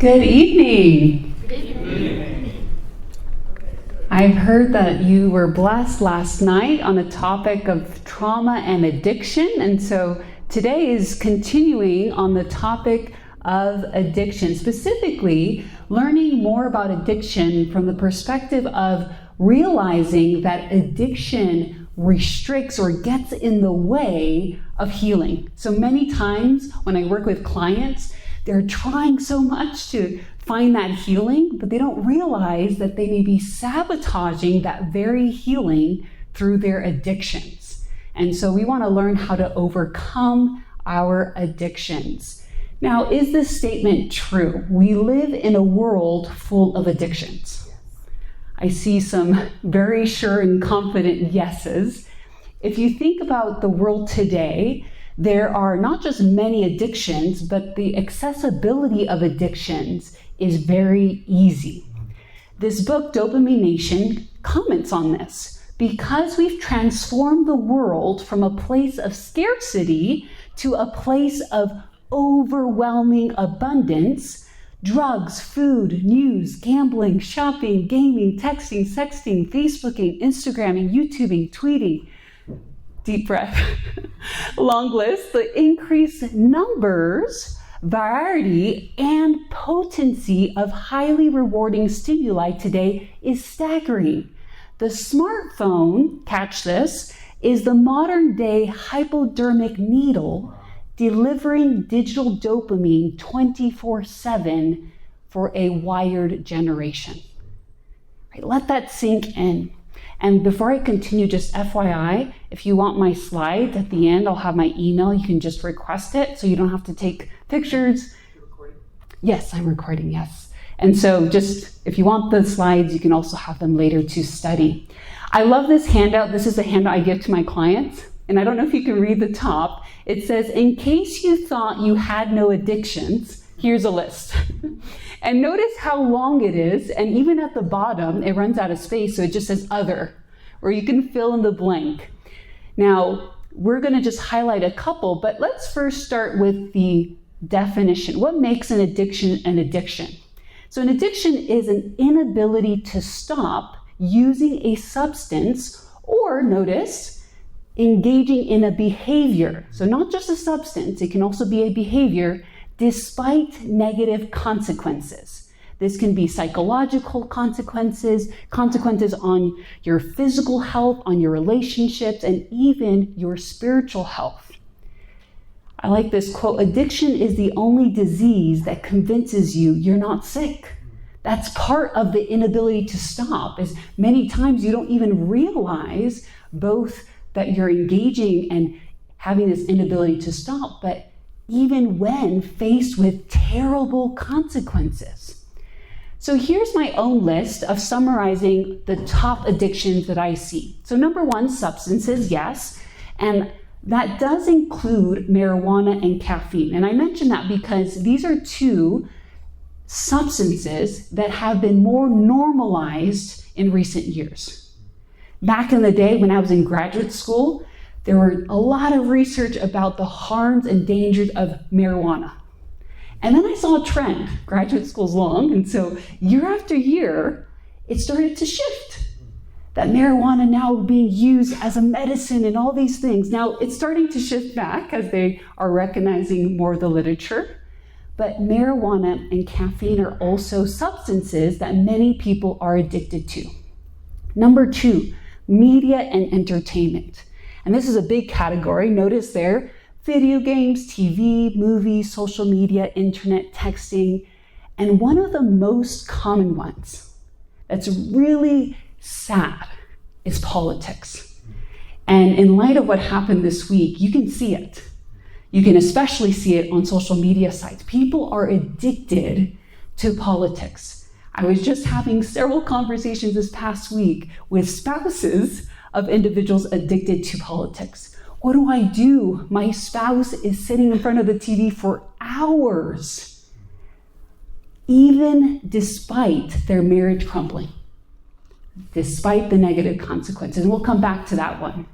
Good evening. I've heard that you were blessed last night on the topic of trauma and addiction, and so today is continuing on the topic of addiction, specifically learning more about addiction from the perspective of realizing that addiction restricts or gets in the way of healing. So many times when I work with clients, they're trying so much to find that healing, but they don't realize that they may be sabotaging that very healing through their addictions. And so we want to learn how to overcome our addictions. Now, is this statement true? We live in a world full of addictions. I see some very sure and confident yeses. If you think about the world today, there are not just many addictions, but the accessibility of addictions is very easy. This book, Dopamine Nation, comments on this. Because we've transformed the world from a place of scarcity to a place of overwhelming abundance, drugs, food, news, gambling, shopping, gaming, texting, sexting, Facebooking, Instagramming, YouTubing, tweeting, deep breath, long list, the increased numbers, variety, and potency of highly rewarding stimuli today is staggering. The smartphone, catch this, is the modern day hypodermic needle delivering digital dopamine 24/7 for a wired generation. Right, let that sink in. And before I continue, just FYI, if you want my slides at the end, I'll have my email. You can just request it so you don't have to take pictures. You're recording? Yes, I'm recording, yes. And so just, if you want the slides, you can also have them later to study. I love this handout. This is a handout I give to my clients. And I don't know if you can read the top. It says, in case you thought you had no addictions, here's a list. And notice how long it is, and even at the bottom, it runs out of space, so it just says other, or you can fill in the blank. Now, we're gonna just highlight a couple, but let's first start with the definition. What makes an addiction an addiction? So an addiction is an inability to stop using a substance, or notice, engaging in a behavior. So not just a substance, it can also be a behavior despite negative consequences. This can be psychological consequences, consequences on your physical health, on your relationships, and even your spiritual health. I like this quote, addiction is the only disease that convinces you you're not sick. That's part of the inability to stop, is many times you don't even realize both that you're engaging and having this inability to stop, but even when faced with terrible consequences. So here's my own list of summarizing the top addictions that I see. So number one, substances, yes, and that does include marijuana and caffeine. And I mention that because these are two substances that have been more normalized in recent years. Back in the day when I was in graduate school, there were a lot of research about the harms and dangers of marijuana. And then I saw a trend. Graduate school's long, and so year after year, it started to shift. That marijuana now being used as a medicine and all these things. Now, it's starting to shift back as they are recognizing more of the literature. But marijuana and caffeine are also substances that many people are addicted to. Number two, media and entertainment. And this is a big category. Notice there, video games, TV, movies, social media, internet, texting. And one of the most common ones that's really sad is politics. And in light of what happened this week, you can see it. You can especially see it on social media sites. People are addicted to politics. I was just having several conversations this past week with spouses of individuals addicted to politics. What do I do? My spouse is sitting in front of the TV for hours, even despite their marriage crumbling, despite the negative consequences. And we'll come back to that one.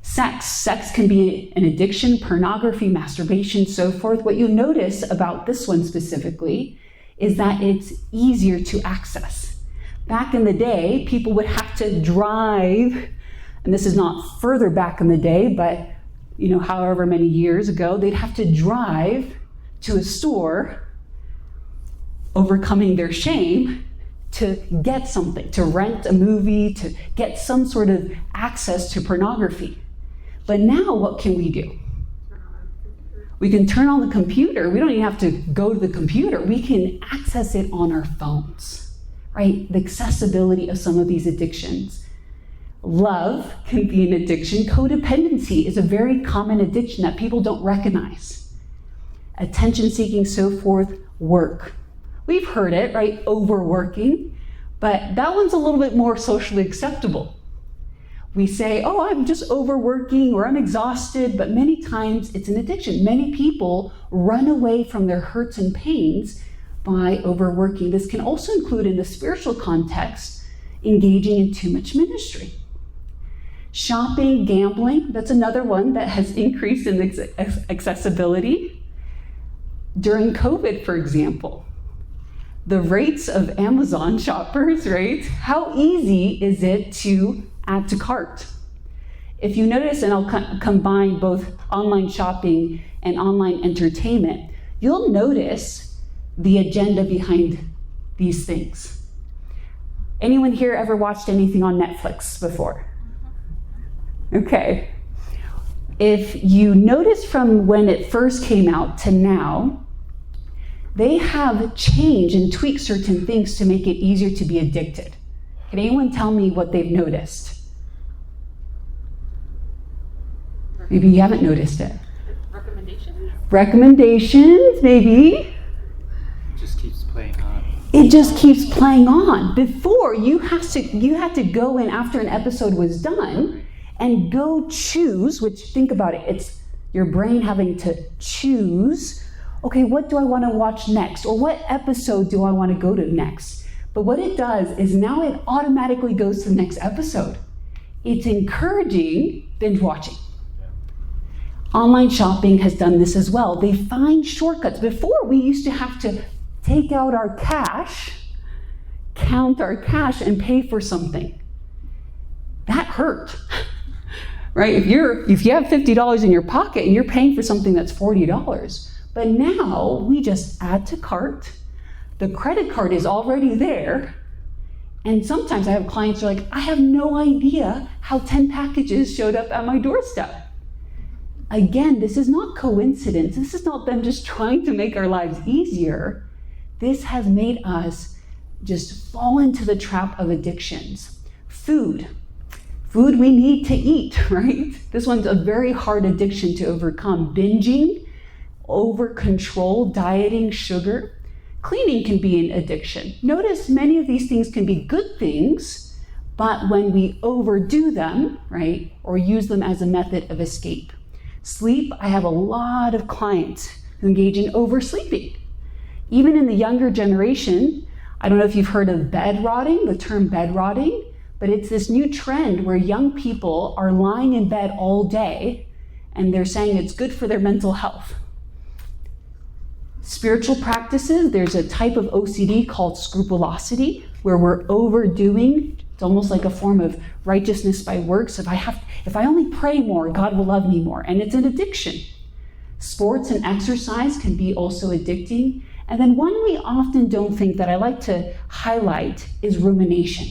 Sex can be an addiction, pornography, masturbation, so forth. What you notice about this one specifically is that it's easier to access. Back in the day, people would have to drive, and this is not further back in the day, but however many years ago, they'd have to drive to a store, overcoming their shame, to get something, to rent a movie, to get some sort of access to pornography. But now what can we do? We can turn on the computer. We don't even have to go to the computer. We can access it on our phones, right? The accessibility of some of these addictions. Love can be an addiction. Codependency is a very common addiction that people don't recognize. Attention seeking, so forth, work. We've heard it, right? Overworking, but that one's a little bit more socially acceptable. We say, oh, I'm just overworking or I'm exhausted, but many times it's an addiction. Many people run away from their hurts and pains by overworking. This can also include, in the spiritual context, engaging in too much ministry. Shopping, gambling, that's another one that has increased in accessibility. During COVID, for example, the rates of Amazon shoppers, right? How easy is it to add to cart? If you notice, and I'll combine both online shopping and online entertainment, you'll notice the agenda behind these things. Anyone here ever watched anything on Netflix before? Okay. If you notice from when it first came out to now, they have changed and tweaked certain things to make it easier to be addicted. Can anyone tell me what they've noticed? Maybe you haven't noticed it. Recommendations? Recommendations, maybe. It just keeps playing on. It just keeps playing on. Before, you had to go in after an episode was done and go choose, which, think about it, it's your brain having to choose, okay, what do I want to watch next? Or what episode do I want to go to next? But what it does is now it automatically goes to the next episode. It's encouraging binge watching. Online shopping has done this as well. They find shortcuts. Before, we used to have to take out our cash, count our cash, and pay for something. That hurt, right? If you have $50 in your pocket and you're paying for something that's $40, but now we just add to cart. The credit card is already there. And sometimes I have clients who are like, I have no idea how 10 packages showed up at my doorstep. Again, this is not coincidence. This is not them just trying to make our lives easier. This has made us just fall into the trap of addictions. Food we need to eat, right? This one's a very hard addiction to overcome. Binging, over control, dieting, sugar. Cleaning can be an addiction. Notice many of these things can be good things, but when we overdo them, right, or use them as a method of escape. Sleep, I have a lot of clients who engage in oversleeping. Even in the younger generation, I don't know if you've heard of bed rotting, the term bed rotting, but it's this new trend where young people are lying in bed all day and they're saying it's good for their mental health. Spiritual practices, there's a type of OCD called scrupulosity, where we're overdoing. It's almost like a form of righteousness by works. If I only pray more, God will love me more. And it's an addiction. Sports and exercise can be also addicting. And then one we often don't think that I like to highlight is rumination,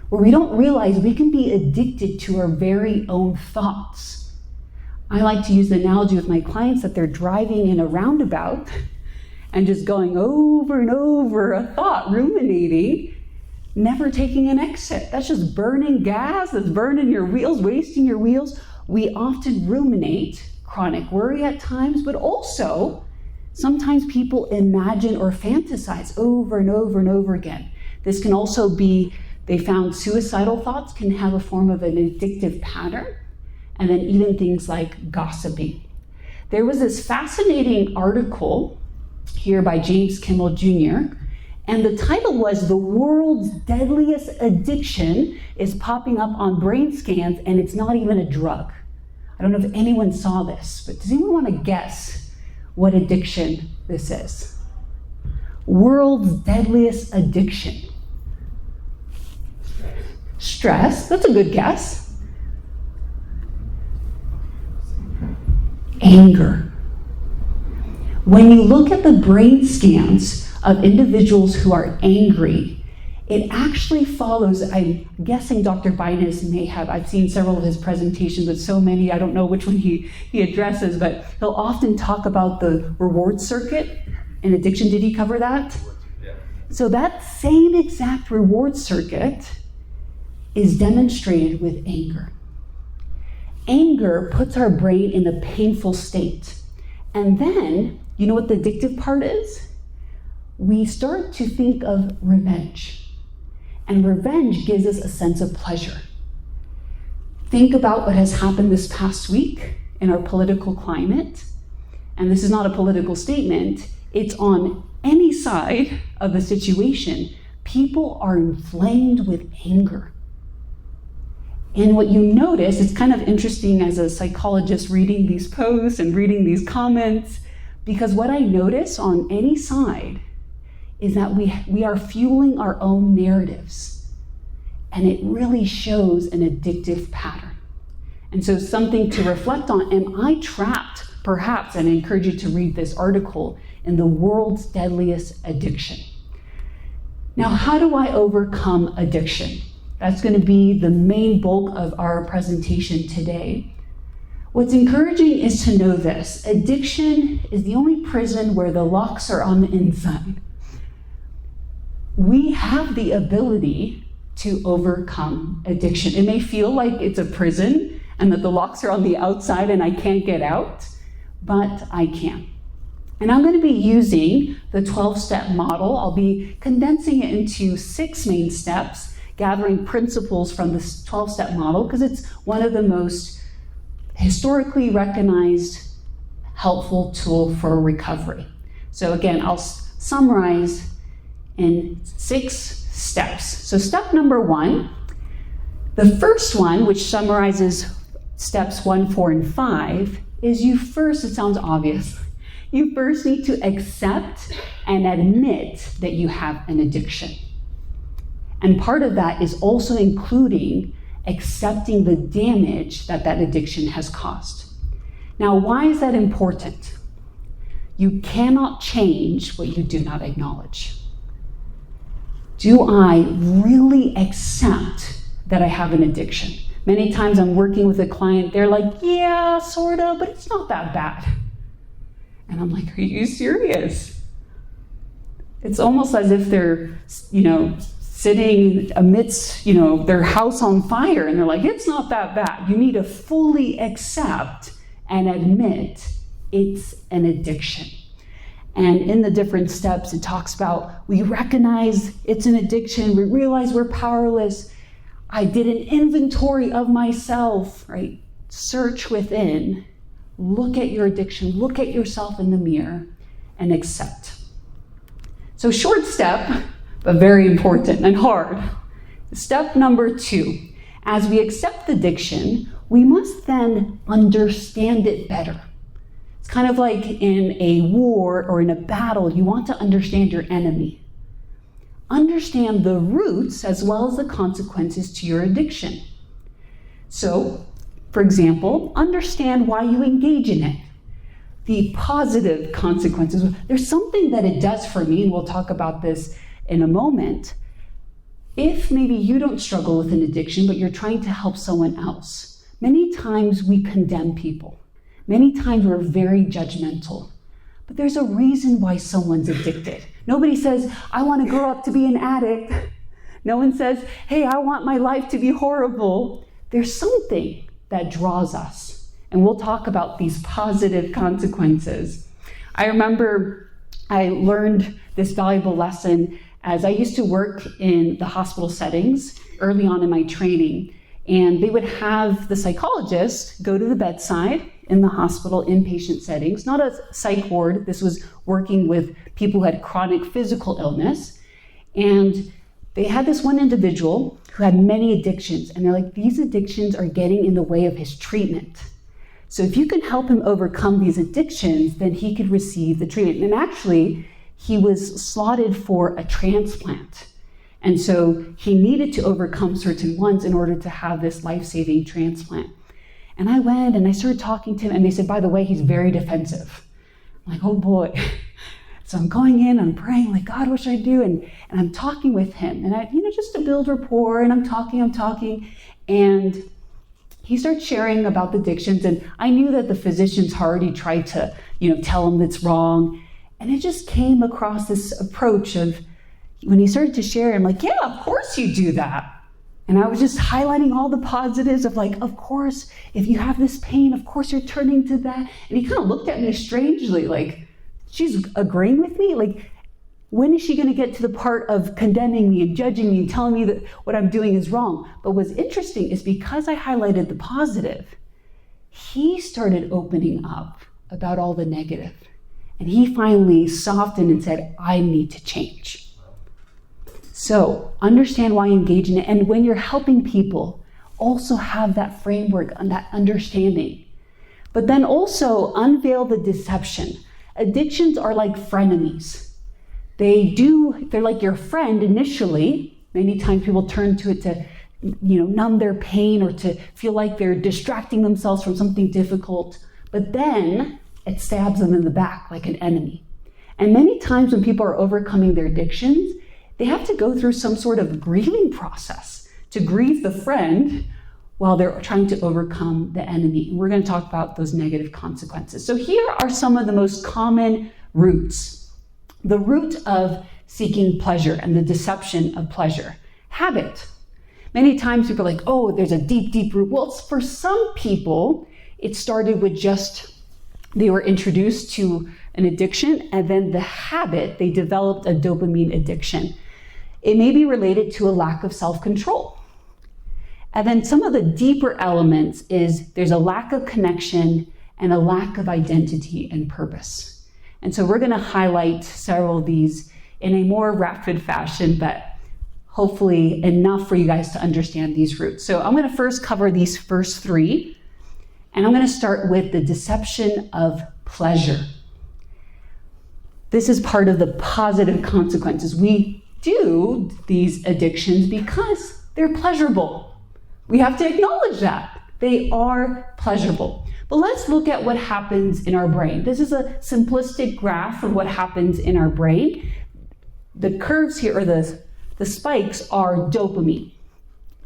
where we don't realize we can be addicted to our very own thoughts. I like to use the analogy with my clients that they're driving in a roundabout and just going over and over a thought, ruminating, never taking an exit. That's just burning gas, that's burning your wheels, wasting your wheels. We often ruminate, chronic worry at times, but also sometimes people imagine or fantasize over and over and over again. This can also be, they found suicidal thoughts can have a form of an addictive pattern, and then even things like gossiping. There was this fascinating article here by James Kimmel Jr., and the title was "The World's Deadliest Addiction is Popping Up on Brain Scans, and It's Not Even a Drug." I don't know if anyone saw this, but does anyone want to guess what addiction this is? World's deadliest addiction. Stress, that's a good guess. Anger. When you look at the brain scans of individuals who are angry, it actually follows, I'm guessing Dr. Bynus may have, I've seen several of his presentations with so many, I don't know which one he addresses, but he'll often talk about the reward circuit and addiction. Did he cover that? Yeah. So that same exact reward circuit is demonstrated with anger. Anger puts our brain in a painful state. And then, you know what the addictive part is? We start to think of revenge. And revenge gives us a sense of pleasure. Think about what has happened this past week in our political climate. And this is not a political statement. It's on any side of the situation. People are inflamed with anger. And what you notice, it's kind of interesting as a psychologist reading these posts and reading these comments, because what I notice on any side is that we are fueling our own narratives, and it really shows an addictive pattern. And so something to reflect on, am I trapped, perhaps, and I encourage you to read this article, in the world's deadliest addiction. Now, how do I overcome addiction? That's going to be the main bulk of our presentation today. What's encouraging is to know this: addiction is the only prison where the locks are on the inside. We have the ability to overcome addiction. It may feel like it's a prison and that the locks are on the outside and I can't get out, but I can. And I'm going to be using the 12-step model. I'll be condensing it into 6 main steps, gathering principles from this 12-step model because it's one of the most historically recognized helpful tool for recovery. So again, I'll summarize in 6 steps. So step number 1, the first one, which summarizes steps 1, 4, and 5, is you first, it sounds obvious, you first need to accept and admit that you have an addiction. And part of that is also including accepting the damage that that addiction has caused. Now, why is that important? You cannot change what you do not acknowledge. Do I really accept that I have an addiction? Many times I'm working with a client, they're like, yeah, sort of, but it's not that bad. And I'm like, are you serious? It's almost as if they're, sitting amidst, their house on fire, and they're like, it's not that bad. You need to fully accept and admit it's an addiction. And in the different steps, it talks about we recognize it's an addiction. We realize we're powerless. I did an inventory of myself, right? Search within. Look at your addiction. Look at yourself in the mirror and accept. So short step, but very important and hard. Step number 2, as we accept the addiction, we must then understand it better. It's kind of like in a war or in a battle, you want to understand your enemy. Understand the roots as well as the consequences to your addiction. So, for example, understand why you engage in it. The positive consequences. There's something that it does for me, and we'll talk about this in a moment. If maybe you don't struggle with an addiction, but you're trying to help someone else, many times we condemn people. Many times we're very judgmental. But there's a reason why someone's addicted. Nobody says, I want to grow up to be an addict. No one says, hey, I want my life to be horrible. There's something that draws us. And we'll talk about these positive consequences. I remember I learned this valuable lesson as I used to work in the hospital settings early on in my training. And they would have the psychologist go to the bedside in the hospital inpatient settings, not a psych ward. This was working with people who had chronic physical illness. And they had this one individual who had many addictions. And they're like, these addictions are getting in the way of his treatment. So if you can help him overcome these addictions, then he could receive the treatment. And actually, he was slotted for a transplant. And so he needed to overcome certain ones in order to have this life-saving transplant. And I went and I started talking to him, and they said, by the way, he's very defensive. I'm like, oh boy. So I'm going in, I'm praying, like, God, what should I do? And I'm talking with him, and I, just to build rapport, and I'm talking, and he starts sharing about the addictions, and I knew that the physicians already tried to, tell him that's wrong. And it just came across this approach of, when he started to share, I'm like, yeah, of course you do that. And I was just highlighting all the positives of like, of course, if you have this pain, of course you're turning to that. And he kind of looked at me strangely, like, she's agreeing with me? Like, when is she going to get to the part of condemning me and judging me and telling me that what I'm doing is wrong? But what's interesting is because I highlighted the positive, he started opening up about all the negative. And he finally softened and said, I need to change. So understand why you engage in it. And when you're helping people, also have that framework and that understanding. But then also unveil the deception. Addictions are like frenemies. They're like your friend initially. Many times people turn to it to, numb their pain or to feel like they're distracting themselves from something difficult. But then it stabs them in the back like an enemy. And many times when people are overcoming their addictions, they have to go through some sort of grieving process to grieve the friend while they're trying to overcome the enemy. And we're going to talk about those negative consequences. So here are some of the most common roots. The root of seeking pleasure and the deception of pleasure. Habit. Many times people are like, oh, there's a deep, deep root. Well, for some people, it started with just, they were introduced to an addiction, and then the habit, they developed a dopamine addiction. It may be related to a lack of self-control. And then some of the deeper elements is there's a lack of connection and a lack of identity and purpose. And so we're going to highlight several of these in a more rapid fashion, but hopefully enough for you guys to understand these roots. So I'm going to first cover these first three, and I'm going to start with the deception of pleasure. This is part of the positive consequences. We do these addictions because they're pleasurable. We have to acknowledge that. They are pleasurable. But let's look at what happens in our brain. This is a simplistic graph of what happens in our brain. The curves here, or the spikes, are dopamine.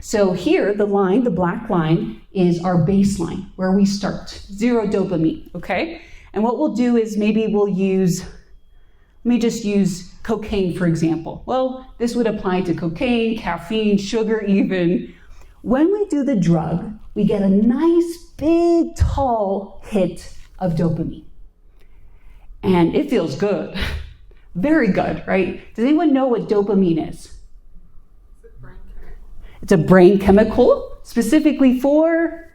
So here, the line, the black line, is our baseline, where we start. 0 dopamine, okay? And what we'll do is maybe we'll use, let me just use cocaine, for example. Well, this would apply to cocaine, caffeine, sugar even. When we do the drug, we get a nice, big, tall hit of dopamine. And it feels good. Very good, right? Does anyone know what dopamine is? It's a brain chemical, specifically for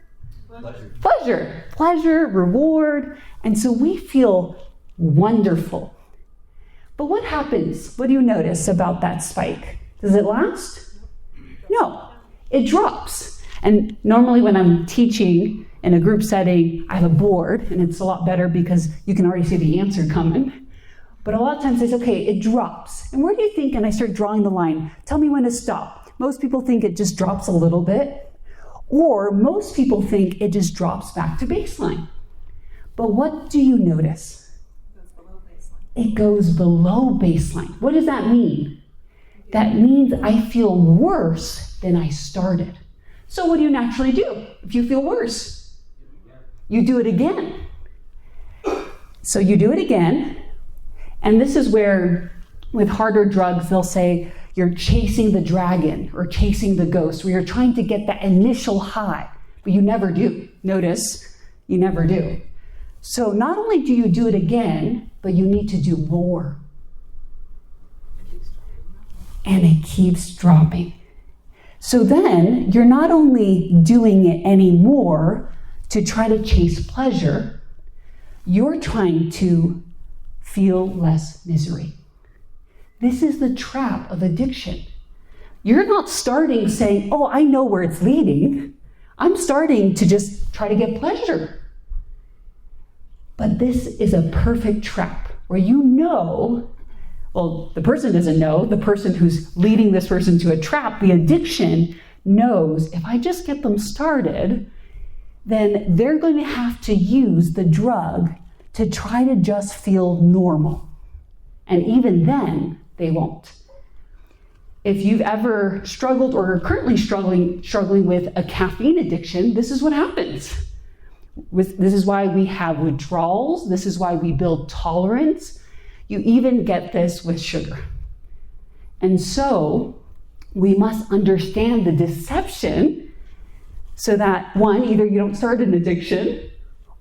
pleasure, reward. And so we feel wonderful. But what happens? What do you notice about that spike? Does it last? No, it drops. And normally when I'm teaching in a group setting, I have a board, and it's a lot better because you can already see the answer coming. But a lot of times I say, okay, it drops. And where do you think, and I start drawing the line, tell me when to stop. Most people think it just drops a little bit, or most people think it just drops back to baseline. But what do you notice? It goes below baseline. What does that mean? That means I feel worse than I started. So what do you naturally do if you feel worse? You do it again. So you do it again, and this is where, with harder drugs, they'll say you're chasing the dragon or chasing the ghost, where you're trying to get that initial high, but you never do. Notice, you never do. So not only do you do it again, but you need to do more. And it keeps dropping. So then you're not only doing it anymore to try to chase pleasure, you're trying to feel less misery. This is the trap of addiction. You're not starting saying, oh, I know where it's leading. I'm starting to just try to get pleasure. But this is a perfect trap where you know Well, the person doesn't know. The person who's leading this person to a trap, the addiction, knows if I just get them started, then they're going to have to use the drug to try to just feel normal. And even then, they won't. If you've ever struggled or are currently struggling with a caffeine addiction, this is what happens. This is why we have withdrawals. This is why we build tolerance. You even get this with sugar. And so we must understand the deception so that, one, either you don't start an addiction,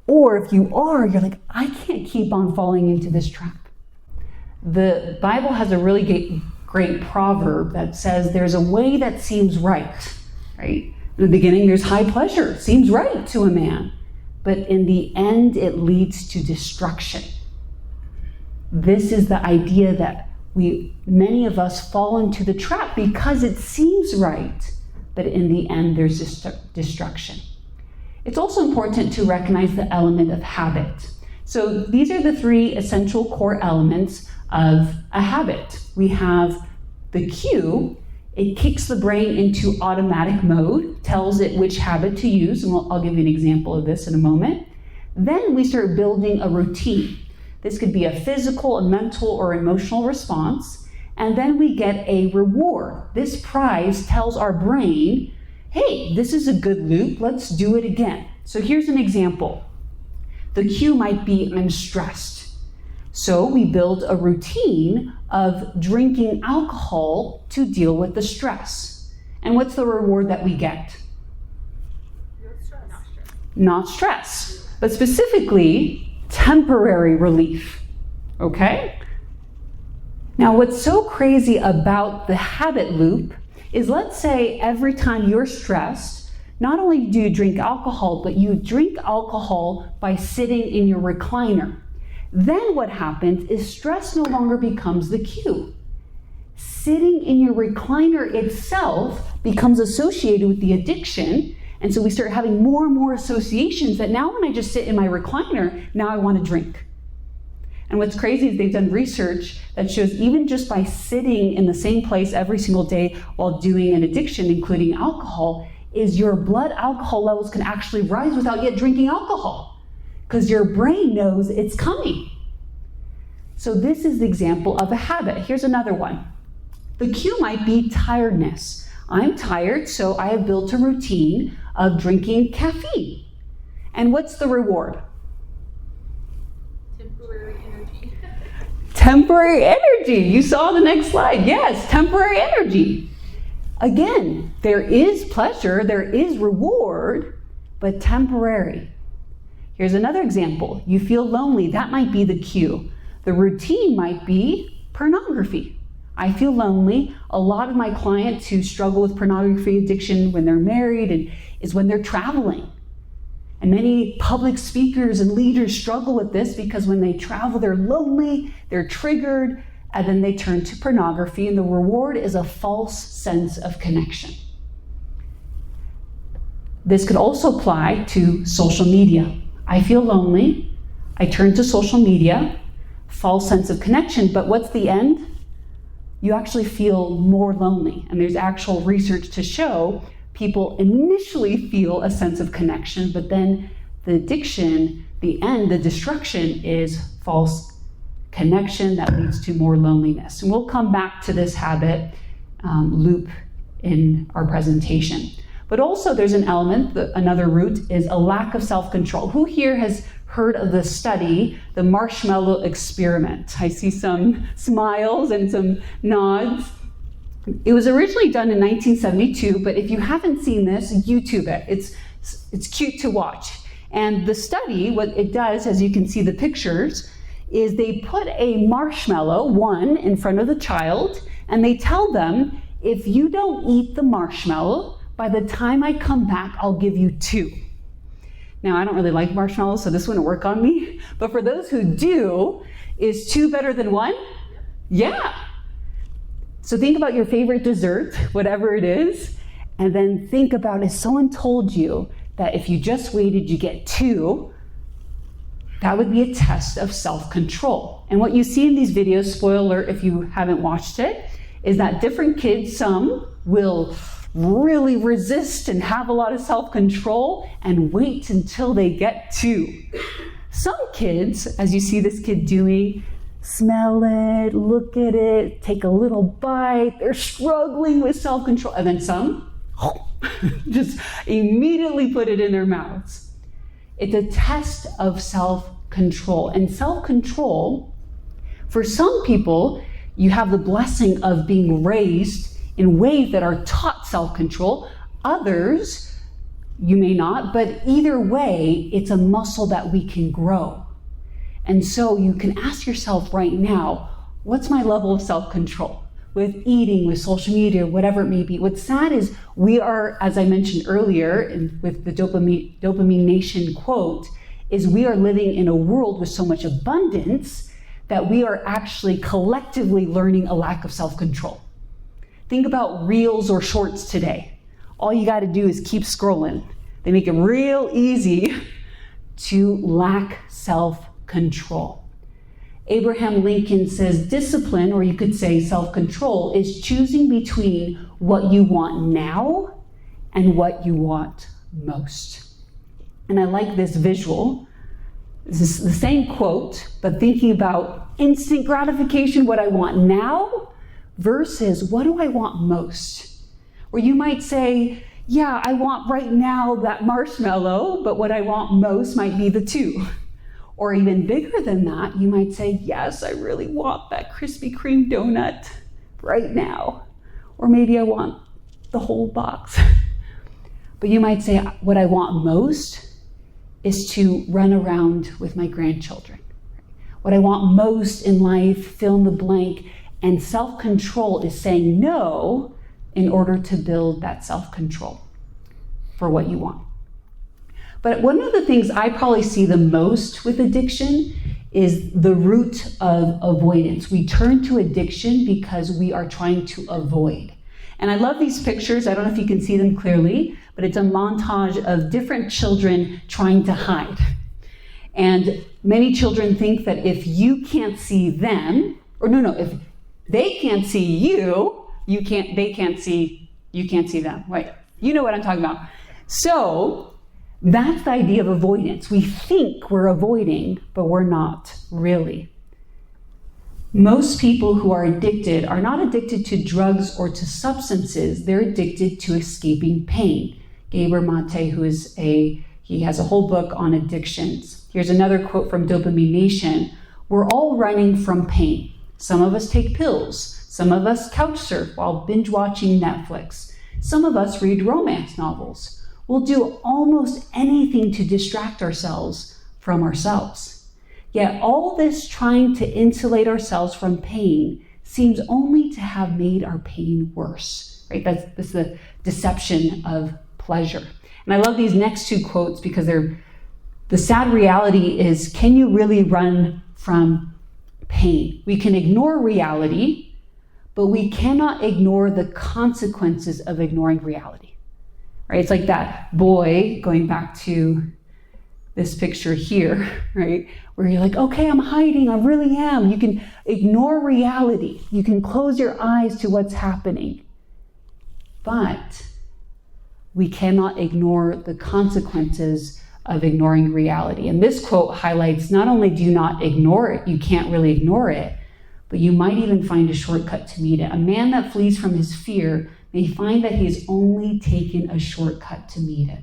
or if you are, you're like, I can't keep on falling into this trap. The Bible has a really great proverb that says there's a way that seems right? In the beginning, there's high pleasure, seems right to a man, but in the end, it leads to destruction. This is the idea that many of us fall into the trap because it seems right, but in the end, there's destruction. It's also important to recognize the element of habit. So these are the three essential core elements of a habit. We have the cue. It kicks the brain into automatic mode, tells it which habit to use, and I'll give you an example of this in a moment. Then we start building a routine. This could be a physical, a mental, or emotional response. And then we get a reward. This prize tells our brain, hey, this is a good loop, let's do it again. So here's an example. The cue might be, I'm stressed. So we build a routine of drinking alcohol to deal with the stress. And what's the reward that we get? Not stress, but specifically temporary relief. Okay? Now, what's so crazy about the habit loop is, let's say every time you're stressed, not only do you drink alcohol, but you drink alcohol by sitting in your recliner. Then what happens is stress no longer becomes the cue. Sitting in your recliner itself becomes associated with the addiction, and so we start having more and more associations that now when I just sit in my recliner, now I want to drink. And what's crazy is they've done research that shows even just by sitting in the same place every single day while doing an addiction, including alcohol, is your blood alcohol levels can actually rise without yet drinking alcohol, because your brain knows it's coming. So this is the example of a habit. Here's another one. The cue might be tiredness. I'm tired, so I have built a routine of drinking caffeine. And what's the reward? Temporary energy. Temporary energy. You saw the next slide. Yes, temporary energy. Again, there is pleasure, there is reward, but temporary. Here's another example. You feel lonely. That might be the cue. The routine might be pornography. I feel lonely. A lot of my clients who struggle with pornography addiction when they're married is when they're traveling. And many public speakers and leaders struggle with this because when they travel, they're lonely, they're triggered, and then they turn to pornography, and the reward is a false sense of connection. This could also apply to social media. I feel lonely, I turn to social media, false sense of connection, but what's the end? You actually feel more lonely. And there's actual research to show people initially feel a sense of connection, but then the addiction, the end, the destruction is false connection that leads to more loneliness. And we'll come back to this habit loop in our presentation. But also there's an element, another root is a lack of self-control. Who here has heard of the study, the marshmallow experiment? I see some smiles and some nods. It was originally done in 1972, but if you haven't seen this, YouTube it. It's cute to watch. And the study, what it does, as you can see the pictures, is they put a marshmallow, one, in front of the child, and they tell them, if you don't eat the marshmallow, by the time I come back, I'll give you two. Now, I don't really like marshmallows, so this wouldn't work on me. But for those who do, is two better than one? Yeah. So think about your favorite dessert, whatever it is, and then think about if someone told you that if you just waited, you get two, that would be a test of self-control. And what you see in these videos, spoiler alert if you haven't watched it, is that different kids, some will really resist and have a lot of self-control and wait until they get 2. Some kids, as you see this kid doing, smell it, look at it, take a little bite, they're struggling with self-control, and then some just immediately put it in their mouths. It's a test of self-control. And self-control, for some people, you have the blessing of being raised in ways that are taught self-control. Others, you may not, but either way, it's a muscle that we can grow. And so you can ask yourself right now, what's my level of self-control? With eating, with social media, whatever it may be. What's sad is we are, as I mentioned earlier, with the Dopamine Nation quote, is we are living in a world with so much abundance that we are actually collectively learning a lack of self-control. Think about reels or shorts today. All you got to do is keep scrolling. They make it real easy to lack self-control. Abraham Lincoln says discipline, or you could say self-control, is choosing between what you want now and what you want most. And I like this visual. This is the same quote, but thinking about instant gratification, what I want now, versus what do I want most? Where you might say, yeah, I want right now that marshmallow, but what I want most might be the 2. Or even bigger than that, you might say, yes, I really want that Krispy Kreme donut right now. Or maybe I want the whole box. But you might say, what I want most is to run around with my grandchildren. What I want most in life, fill in the blank, and self-control is saying no in order to build that self-control for what you want. But one of the things I probably see the most with addiction is the root of avoidance. We turn to addiction because we are trying to avoid. And I love these pictures. I don't know if you can see them clearly, but it's a montage of different children trying to hide. And many children think that if you can't see them, if they can't see you, you can't see them. Right? You know what I'm talking about. So that's the idea of avoidance. We think we're avoiding, but we're not really. Most people who are addicted are not addicted to drugs or to substances. They're addicted to escaping pain. Gabor Mate, he has a whole book on addictions. Here's another quote from Dopamine Nation. We're all running from pain. Some of us take pills. Some of us couch surf while binge watching Netflix. Some of us read romance novels. We'll do almost anything to distract ourselves from ourselves. Yet all this trying to insulate ourselves from pain seems only to have made our pain worse, right? That's the deception of pleasure. And I love these next 2 quotes because the sad reality is, can you really run from pain? We can ignore reality, but we cannot ignore the consequences of ignoring reality. Right? It's like that boy, going back to this picture here, right? Where you're like, okay, I'm hiding, I really am. You can ignore reality. You can close your eyes to what's happening. But we cannot ignore the consequences of ignoring reality. And this quote highlights, not only do you not ignore it, you can't really ignore it, but you might even find a shortcut to meet it. A man that flees from his fear may find that he has only taken a shortcut to meet it.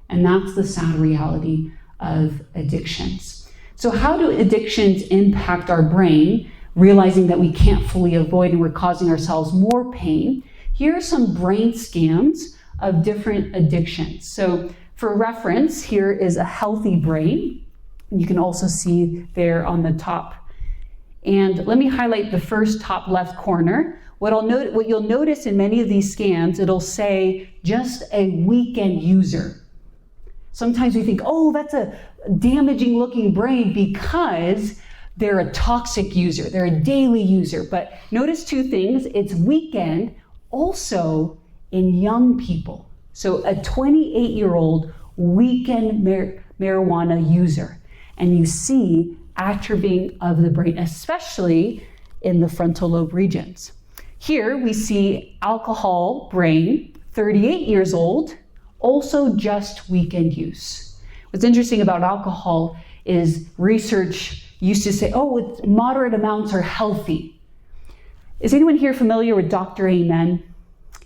And that's the sad reality of addictions. So how do addictions impact our brain, realizing that we can't fully avoid and we're causing ourselves more pain? Here are some brain scans of different addictions. So for reference, here is a healthy brain. You can also see there on the top. And let me highlight the first top left corner. What you'll notice in many of these scans, it'll say just a weekend user. Sometimes we think, oh, that's a damaging looking brain because they're a toxic user, they're a daily user. But notice 2 things, it's weekend also in young people. So a 28-year-old weekend marijuana user. and you see atrophying of the brain, especially in the frontal lobe regions. Here we see alcohol brain, 38 years old, also just weekend use. What's interesting about alcohol is research used to say, oh, moderate amounts are healthy. Is anyone here familiar with Dr. Amen?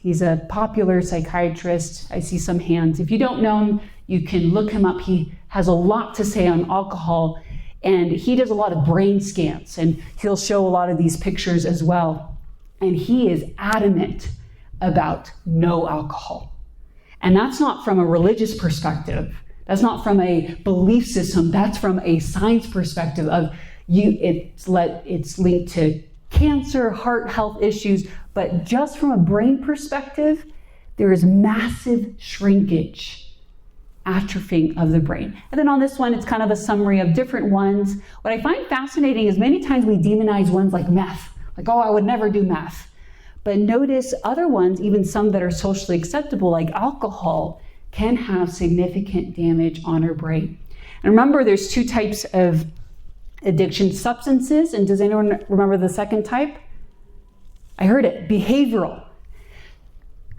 He's a popular psychiatrist. I see some hands. If you don't know him, you can look him up. He has a lot to say on alcohol, and he does a lot of brain scans, and he'll show a lot of these pictures as well. And he is adamant about no alcohol. And that's not from a religious perspective. That's not from a belief system. That's from a science perspective of it's linked to cancer, heart health issues, but just from a brain perspective, there is massive shrinkage, atrophying of the brain. And then on this one, it's kind of a summary of different ones. What I find fascinating is many times we demonize ones like meth, like, oh, I would never do meth. But notice other ones, even some that are socially acceptable, like alcohol, can have significant damage on our brain. And remember, there's two types of addiction: substances, and does anyone remember the second type? I heard it, behavioral.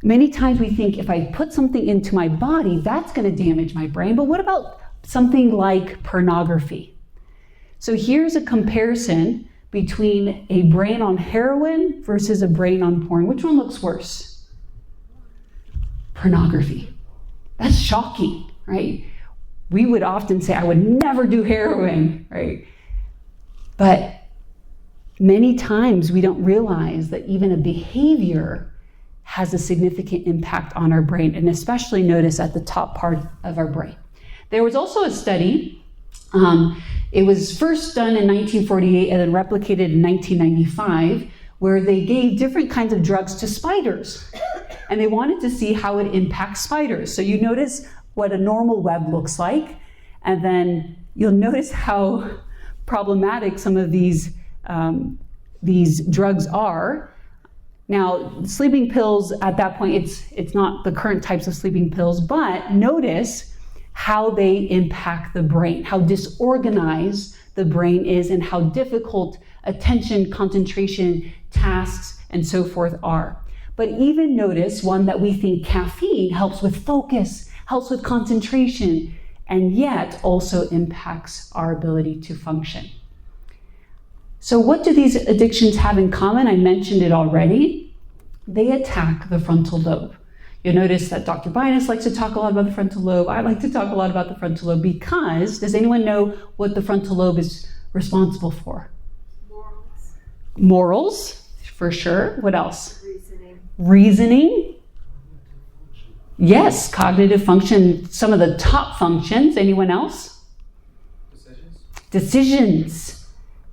Many times we think if I put something into my body, that's going to damage my brain. But what about something like pornography? So here's a comparison between a brain on heroin versus a brain on porn. Which one looks worse? Pornography. That's shocking, right? We would often say, I would never do heroin, right? But many times we don't realize that even a behavior has a significant impact on our brain, and especially notice at the top part of our brain. There was also a study, it was first done in 1948 and then replicated in 1995, where they gave different kinds of drugs to spiders. And they wanted to see how it impacts spiders. So you notice what a normal web looks like, and then you'll notice how problematic some of these drugs are. Now, sleeping pills at that point, it's not the current types of sleeping pills, but notice how they impact the brain, how disorganized the brain is, and how difficult attention, concentration, tasks, and so forth are. But even notice one that we think caffeine helps with focus, helps with concentration, and yet also impacts our ability to function. So what do these addictions have in common? I mentioned it already. They attack the frontal lobe. You'll notice that Dr. Binus likes to talk a lot about the frontal lobe. I like to talk a lot about the frontal lobe because, does anyone know what the frontal lobe is responsible for? Morals. Morals, for sure. What else? Reasoning. Reasoning. Yes, cognitive function, some of the top functions. Anyone else? Decisions.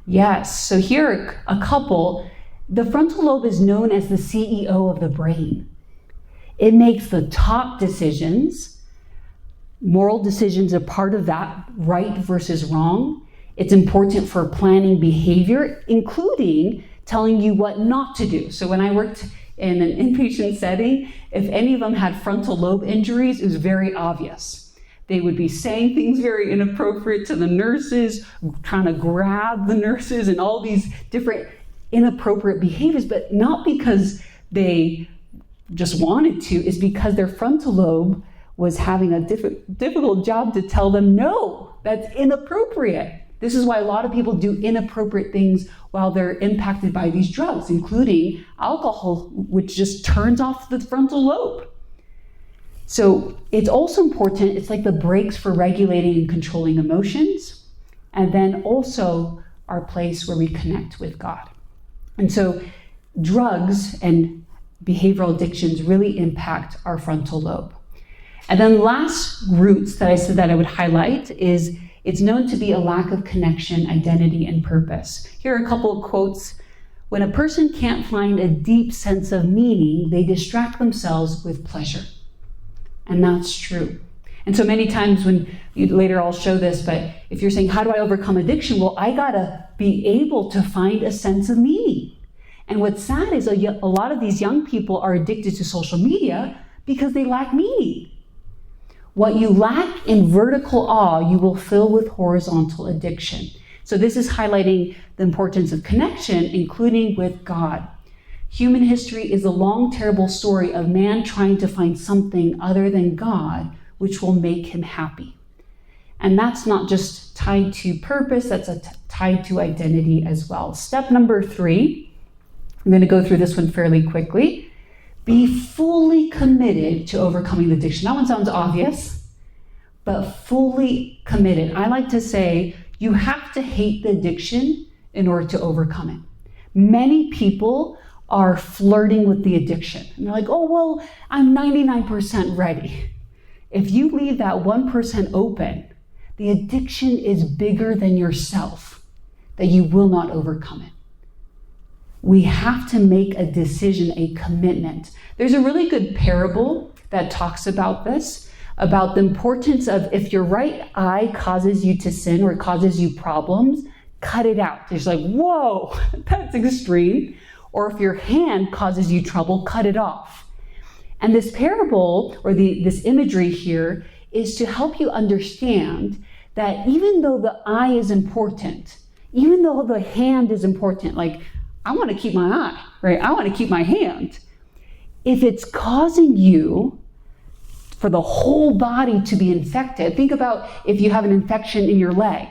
Yes, so here are a couple. The frontal lobe is known as the CEO of the brain. It makes the top decisions. Moral decisions are part of that, right versus wrong. It's important for planning behavior, including telling you what not to do. So when I worked in an inpatient setting, if any of them had frontal lobe injuries, it was very obvious. They would be saying things very inappropriate to the nurses, trying to grab the nurses, and all these different inappropriate behaviors, but not because they just wanted to, is because their frontal lobe was having a difficult job to tell them, no, that's inappropriate. This is why a lot of people do inappropriate things while they're impacted by these drugs, including alcohol, which just turns off the frontal lobe. So it's also important, it's like the brakes for regulating and controlling emotions, and then also our place where we connect with God. And so drugs and behavioral addictions really impact our frontal lobe. And then last roots that I said that I would highlight is it's known to be a lack of connection, identity, and purpose. Here are a couple of quotes. When a person can't find a deep sense of meaning, they distract themselves with pleasure. And that's true. And so many times later I'll show this, but if you're saying, how do I overcome addiction? Well, I gotta be able to find a sense of meaning. And what's sad is a lot of these young people are addicted to social media because they lack meaning. What you lack in vertical awe, you will fill with horizontal addiction. So this is highlighting the importance of connection, including with God. Human history is a long, terrible story of man trying to find something other than God, which will make him happy. And that's not just tied to purpose, that's tied to identity as well. Step number 3, I'm going to go through this one fairly quickly. Be fully committed to overcoming the addiction. That one sounds obvious, but fully committed. I like to say you have to hate the addiction in order to overcome it. Many people are flirting with the addiction. And they're like, oh, well, I'm 99% ready. If you leave that 1% open, the addiction is bigger than yourself, that you will not overcome it. We have to make a decision, a commitment. There's a really good parable that talks about this, about the importance of if your right eye causes you to sin or causes you problems, cut it out. It's like, whoa, that's extreme. Or if your hand causes you trouble, cut it off. And this parable, or this imagery here, is to help you understand that even though the eye is important, even though the hand is important, like, I want to keep my eye, right? I want to keep my hand. If it's causing you for the whole body to be infected, think about if you have an infection in your leg.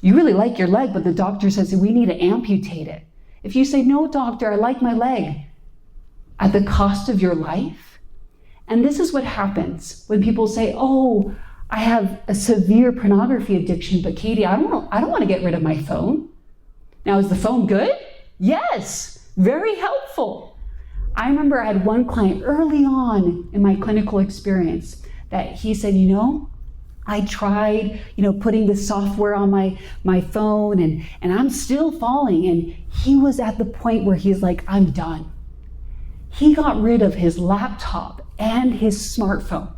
You really like your leg, but the doctor says, we need to amputate it. If you say, no, doctor, I like my leg, at the cost of your life. And this is what happens when people say, oh, I have a severe pornography addiction, but Katie, I don't want to get rid of my phone. Now, is the phone good? Yes, very helpful. I remember I had one client early on in my clinical experience that he said, I tried, putting the software on my phone and I'm still falling. And he was at the point where he's like, I'm done. He got rid of his laptop and his smartphone,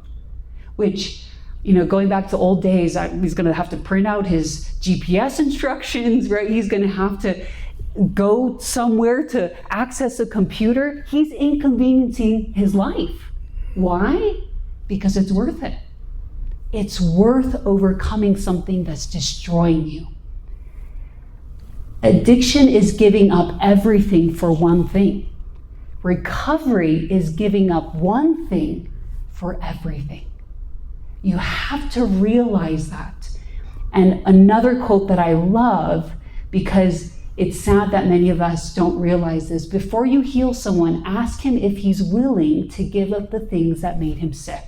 which, going back to old days, he's going to have to print out his GPS instructions, right? He's going to have to go somewhere to access a computer. He's inconveniencing his life. Why? Because it's worth it. It's worth overcoming something that's destroying you. Addiction is giving up everything for one thing. Recovery is giving up one thing for everything. You have to realize that. And another quote that I love, because it's sad that many of us don't realize this. Before you heal someone, ask him if he's willing to give up the things that made him sick.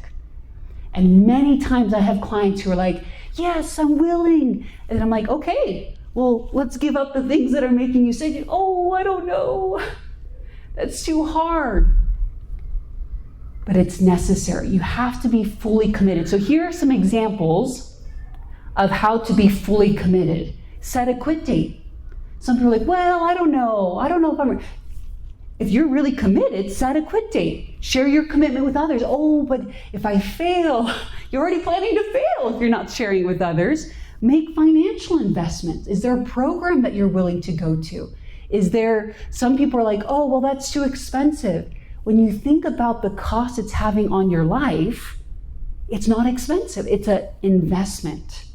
And many times I have clients who are like, yes, I'm willing. And I'm like, okay, well, let's give up the things that are making you sick. Oh, I don't know. That's too hard. But it's necessary. You have to be fully committed. So here are some examples of how to be fully committed. Set a quit date. Some people are like, well, I don't know if if you're really committed, set a quit date. Share your commitment with others. Oh, but if I fail, you're already planning to fail if you're not sharing with others. Make financial investments. Is there a program that you're willing to go to? Some people are like, oh, well, that's too expensive. When you think about the cost it's having on your life, it's not expensive. It's an investment.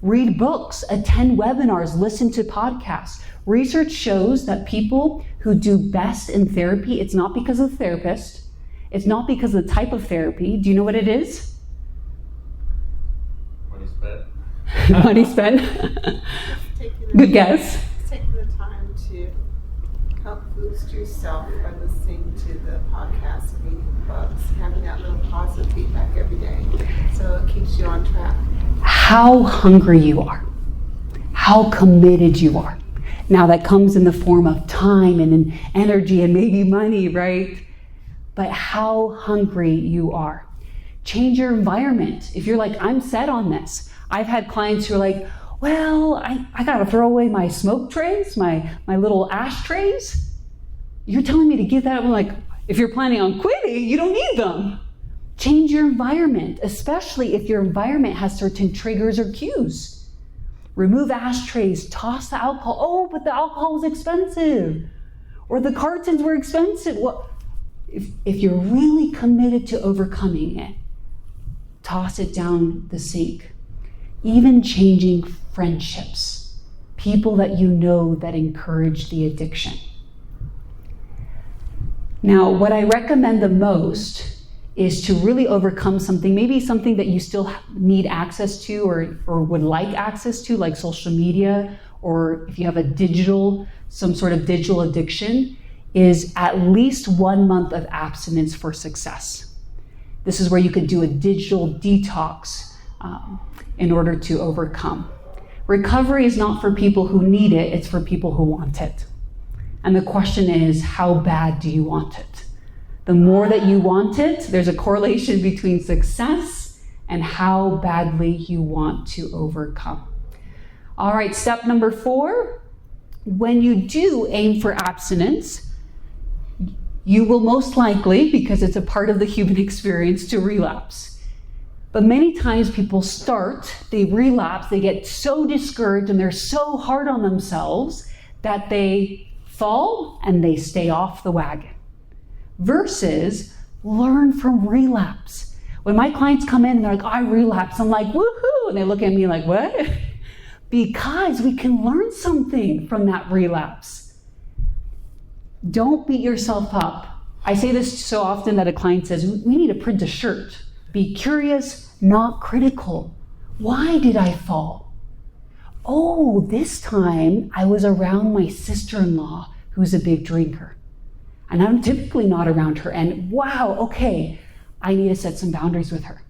Read books, attend webinars, listen to podcasts. Research shows that people who do best in therapy, it's not because of the therapist, it's not because of the type of therapy. Do you know what it is? Money spent. Money spent. Good guess. Taking the time to help boost yourself by listening to the podcast, reading the books, having that little positive feedback every day, so it keeps you on track. How hungry you are, how committed you are. Now that comes in the form of time and energy and maybe money, right? But how hungry you are. Change your environment. If you're like, I'm set on this. I've had clients who are like, well, I gotta throw away my smoke trays, my little ashtrays. You're telling me to give that? I'm like, if you're planning on quitting, you don't need them. Change your environment, especially if your environment has certain triggers or cues. Remove ashtrays, toss the alcohol. Oh, but the alcohol was expensive. Or the cartons were expensive. Well, if you're really committed to overcoming it, toss it down the sink. Even changing friendships, people that you know that encourage the addiction. Now, what I recommend the most is to really overcome something, maybe something that you still need access to or would like access to, like social media, or if you have some sort of digital addiction, is at least 1 month of abstinence for success. This is where you could do a digital detox in order to overcome. Recovery is not for people who need it, it's for people who want it. And the question is, how bad do you want it? The more that you want it, there's a correlation between success and how badly you want to overcome. All right, step number 4, when you do aim for abstinence, you will most likely, because it's a part of the human experience, to relapse. But many times people they relapse, they get so discouraged and they're so hard on themselves that they fall and they stay off the wagon. Versus learn from relapse. When my clients come in and they're like, I relapse, I'm like, woohoo! And they look at me like, what? Because we can learn something from that relapse. Don't beat yourself up. I say this so often that a client says, we need to print a shirt. Be curious, not critical. Why did I fall? Oh, this time I was around my sister-in-law who's a big drinker. And I'm typically not around her. And wow, okay, I need to set some boundaries with her.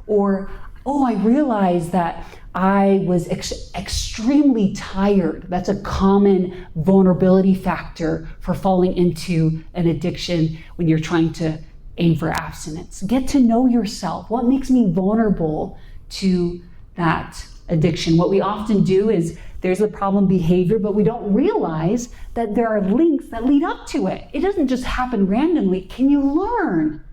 Or, oh, I realized that I was extremely tired. That's a common vulnerability factor for falling into an addiction when you're trying to aim for abstinence. Get to know yourself. What makes me vulnerable to that addiction? What we often do is there's a problem behavior, but we don't realize that there are links that lead up to it. It doesn't just happen randomly. Can you learn?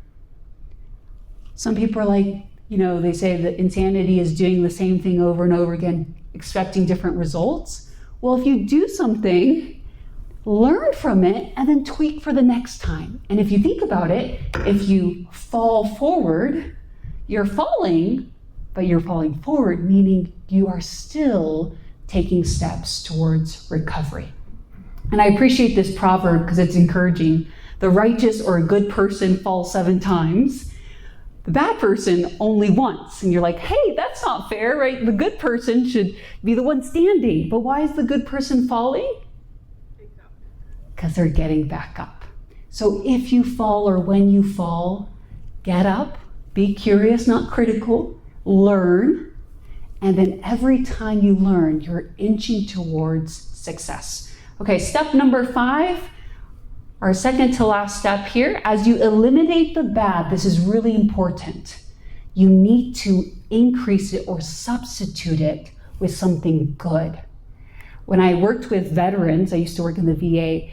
Some people are like, they say that insanity is doing the same thing over and over again, expecting different results. Well, if you do something, learn from it and then tweak for the next time. And if you think about it, if you fall forward, you're falling, but you're falling forward, meaning you are still taking steps towards recovery. And I appreciate this proverb because it's encouraging. The righteous or a good person falls 7 times. The bad person only once. And you're like, hey, that's not fair, right? The good person should be the one standing. But why is the good person falling? Because they're getting back up. So if you fall or when you fall, get up, be curious, not critical, learn, and then every time you learn, you're inching towards success. Okay, step number 5, our second to last step here, as you eliminate the bad, this is really important. You need to increase it or substitute it with something good. When I worked with veterans, I used to work in the VA,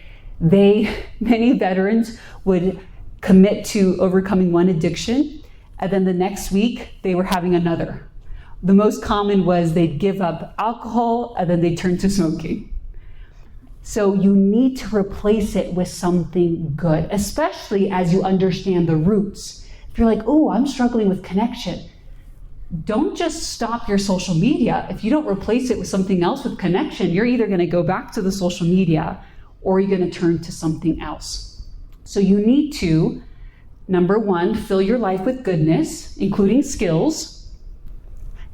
many veterans would commit to overcoming one addiction, and then the next week they were having another. The most common was they'd give up alcohol and then they'd turn to smoking. So you need to replace it with something good, especially as you understand the roots. If you're like, oh, I'm struggling with connection, don't just stop your social media. If you don't replace it with something else with connection, you're either going to go back to the social media or you're going to turn to something else. So you need to, number 1, fill your life with goodness, including skills.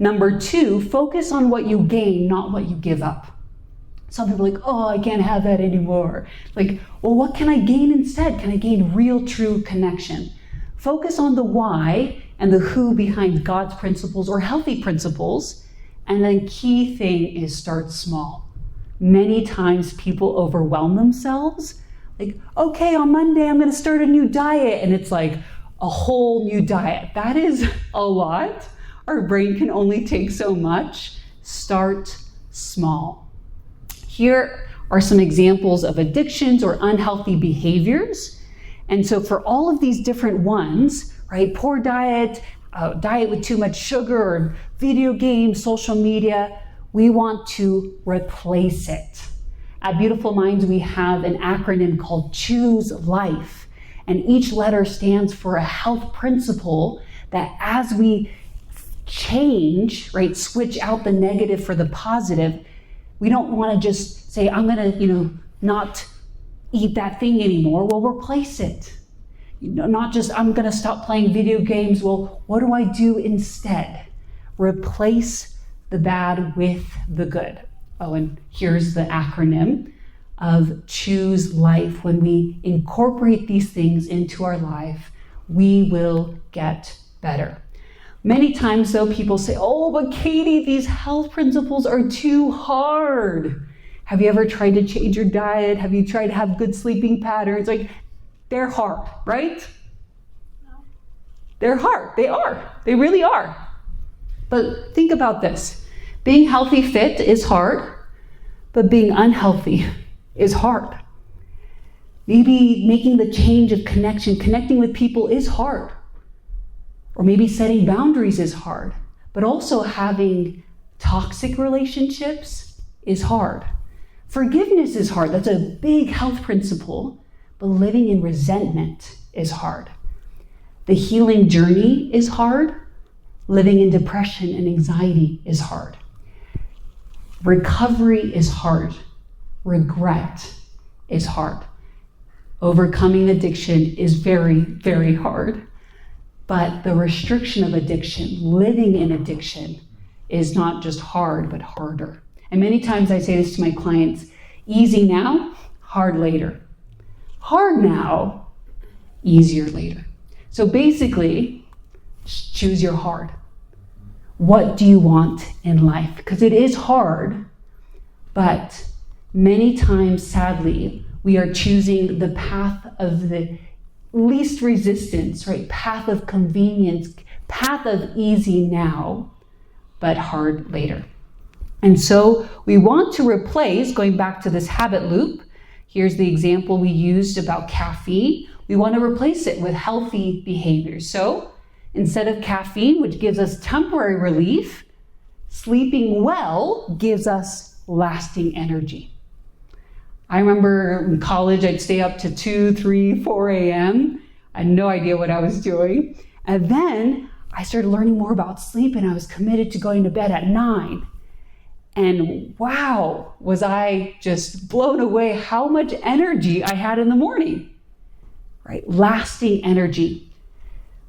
Number 2, focus on what you gain, not what you give up. Some people are like, oh, I can't have that anymore. Like, well, what can I gain instead? Can I gain real, true connection? Focus on the why and the who behind God's principles or healthy principles. And then key thing is start small. Many times people overwhelm themselves. Like, okay, on Monday, I'm going to start a new diet. And it's like a whole new diet. That is a lot. Our brain can only take so much. Start small. Here are some examples of addictions or unhealthy behaviors. And so for all of these different ones, right, poor diet, diet with too much sugar, or video games, social media, we want to replace it. At Beautiful Minds, we have an acronym called Choose Life. And each letter stands for a health principle that as we change, right, switch out the negative for the positive, we don't want to just say, I'm going to, not eat that thing anymore. Well, replace it. Not just, I'm going to stop playing video games. Well, what do I do instead? Replace the bad with the good. Oh, and here's the acronym of Choose Life. When we incorporate these things into our life, we will get better. Many times, though, people say, oh, but Katie, these health principles are too hard. Have you ever tried to change your diet? Have you tried to have good sleeping patterns? They're hard, right? No. They're hard. They are. They really are. But think about this. Being healthy, fit is hard, but being unhealthy is hard. Maybe making the change of connecting with people is hard. Or maybe setting boundaries is hard. But also having toxic relationships is hard. Forgiveness is hard. That's a big health principle. But living in resentment is hard. The healing journey is hard. Living in depression and anxiety is hard. Recovery is hard. Regret is hard. Overcoming addiction is very, very hard. But the restriction of addiction, living in addiction, is not just hard, but harder. And many times I say this to my clients, easy now, hard later. Hard now, easier later. So basically, choose your hard. What do you want in life? Because it is hard, but many times, sadly, we are choosing the path of the least resistance, right? Path of convenience, path of easy now, but hard later. And so we want to replace, going back to this habit loop, here's the example we used about caffeine. We want to replace it with healthy behaviors. So instead of caffeine, which gives us temporary relief, sleeping well gives us lasting energy. I remember in college, I'd stay up to 2, 3, 4 a.m. I had no idea what I was doing. And then I started learning more about sleep, and I was committed to going to bed at 9. And wow, was I just blown away how much energy I had in the morning, right? Lasting energy.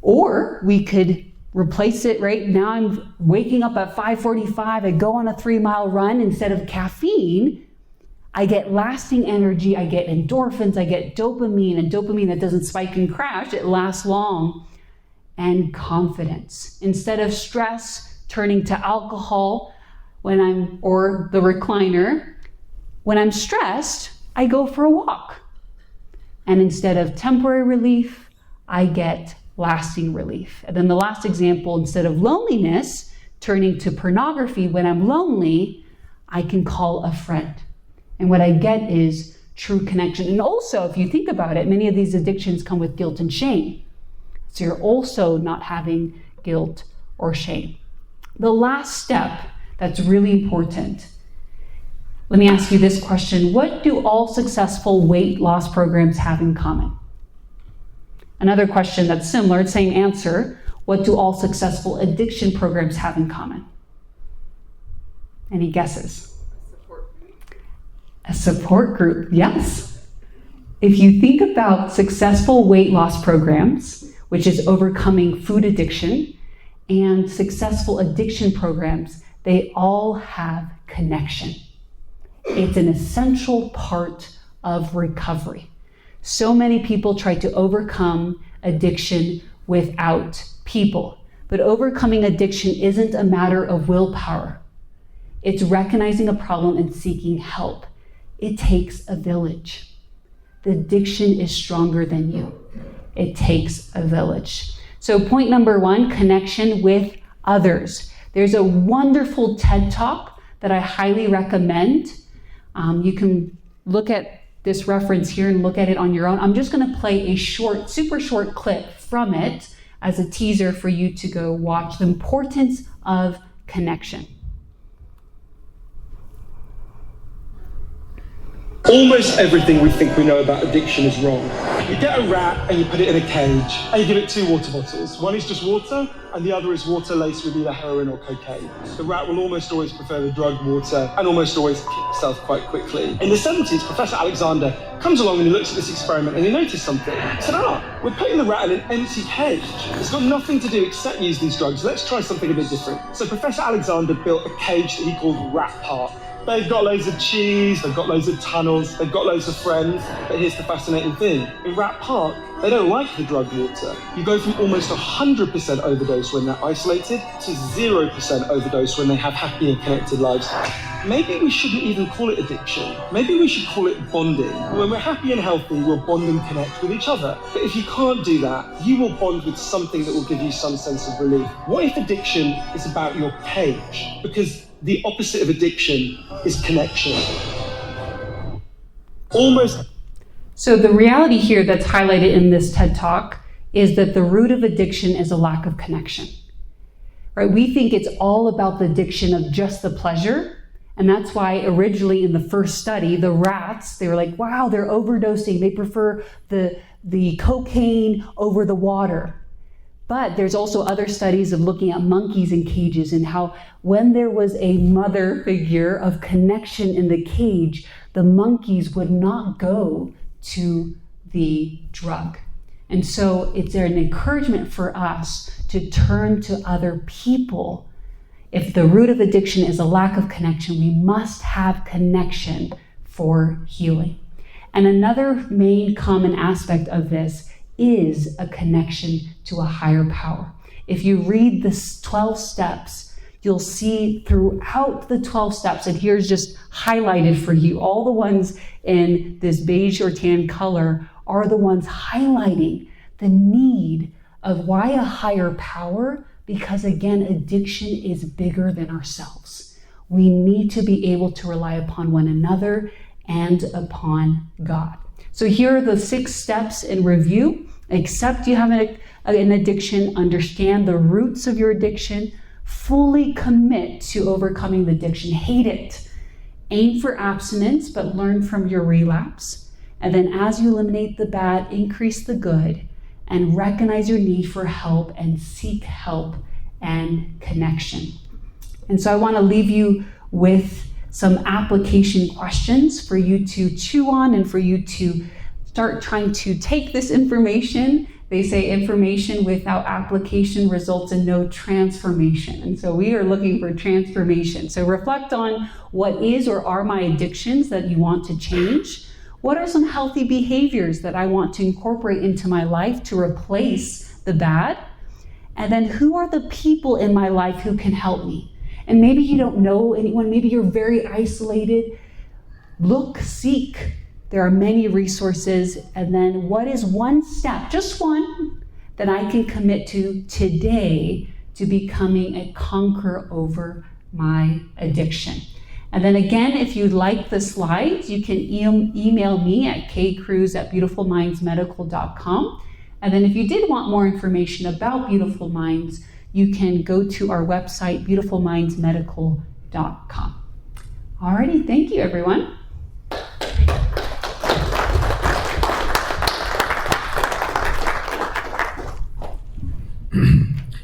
Or we could replace it, right? Now I'm waking up at 5:45. I go on a 3-mile run instead of caffeine. I get lasting energy, I get endorphins, I get dopamine, and dopamine that doesn't spike and crash, it lasts long, and confidence. Instead of stress, turning to alcohol or the recliner, when I'm stressed, I go for a walk. And instead of temporary relief, I get lasting relief. And then the last example, instead of loneliness, turning to pornography, when I'm lonely, I can call a friend. And what I get is true connection. And also, if you think about it, many of these addictions come with guilt and shame. So you're also not having guilt or shame. The last step that's really important. Let me ask you this question. What do all successful weight loss programs have in common? Another question that's similar, same answer. What do all successful addiction programs have in common? Any guesses? A support group, yes. If you think about successful weight loss programs, which is overcoming food addiction, and successful addiction programs, they all have connection. It's an essential part of recovery. So many people try to overcome addiction without people, but overcoming addiction isn't a matter of willpower. It's recognizing a problem and seeking help. It takes a village. The addiction is stronger than you. It takes a village. So point number 1, connection with others. There's a wonderful TED Talk that I highly recommend. You can look at this reference here and look at it on your own. I'm just going to play a super short clip from it as a teaser for you to go watch the importance of connection. Almost everything we think we know about addiction is wrong. You get a rat and you put it in a cage and you give it 2 water bottles. One is just water and the other is water laced with either heroin or cocaine. The rat will almost always prefer the drug water and almost always kill itself quite quickly. In the 70s, Professor Alexander comes along and he looks at this experiment and he noticed something. He said, we're putting the rat in an empty cage. It's got nothing to do except use these drugs. Let's try something a bit different. So Professor Alexander built a cage that he called Rat Park. They've got loads of cheese, they've got loads of tunnels, they've got loads of friends. But here's the fascinating thing. In Rat Park, they don't like the drug water. You go from almost 100% overdose when they're isolated to 0% overdose when they have happy and connected lives. Maybe we shouldn't even call it addiction. Maybe we should call it bonding. When we're happy and healthy, we'll bond and connect with each other. But if you can't do that, you will bond with something that will give you some sense of relief. What if addiction is about your cage? Because the opposite of addiction is connection. So the reality here that's highlighted in this TED Talk is that the root of addiction is a lack of connection. Right? We think it's all about the addiction of just the pleasure. And that's why originally in the first study, the rats, they were like, wow, they're overdosing. They prefer the cocaine over the water. But there's also other studies of looking at monkeys in cages and how when there was a mother figure of connection in the cage, the monkeys would not go to the drug. And so it's an encouragement for us to turn to other people. If the root of addiction is a lack of connection, we must have connection for healing. And another main common aspect of this is a connection to a higher power. If you read the 12 steps, you'll see throughout the 12 steps, and here's just highlighted for you, all the ones in this beige or tan color are the ones highlighting the need of why a higher power, because again, addiction is bigger than ourselves. We need to be able to rely upon one another and upon God. So here are the 6 steps in review. Accept you have an addiction, understand the roots of your addiction, fully commit to overcoming the addiction, hate it, aim for abstinence, but learn from your relapse. And then as you eliminate the bad, increase the good, and recognize your need for help and seek help and connection. And so I want to leave you with some application questions for you to chew on and for you to start trying to take this information. They say information without application results in no transformation. And so we are looking for transformation. So reflect on what is or are my addictions that you want to change. What are some healthy behaviors that I want to incorporate into my life to replace the bad? And then who are the people in my life who can help me? And maybe you don't know anyone, maybe you're very isolated. Look, seek. There are many resources. And then what is one step, just one, that I can commit to today to becoming a conqueror over my addiction? And then again, if you'd like the slides, you can email me at kcruz@beautifulmindsmedical.com. And then if you did want more information about Beautiful Minds, you can go to our website, beautifulmindsmedical.com. Alrighty, thank you everyone.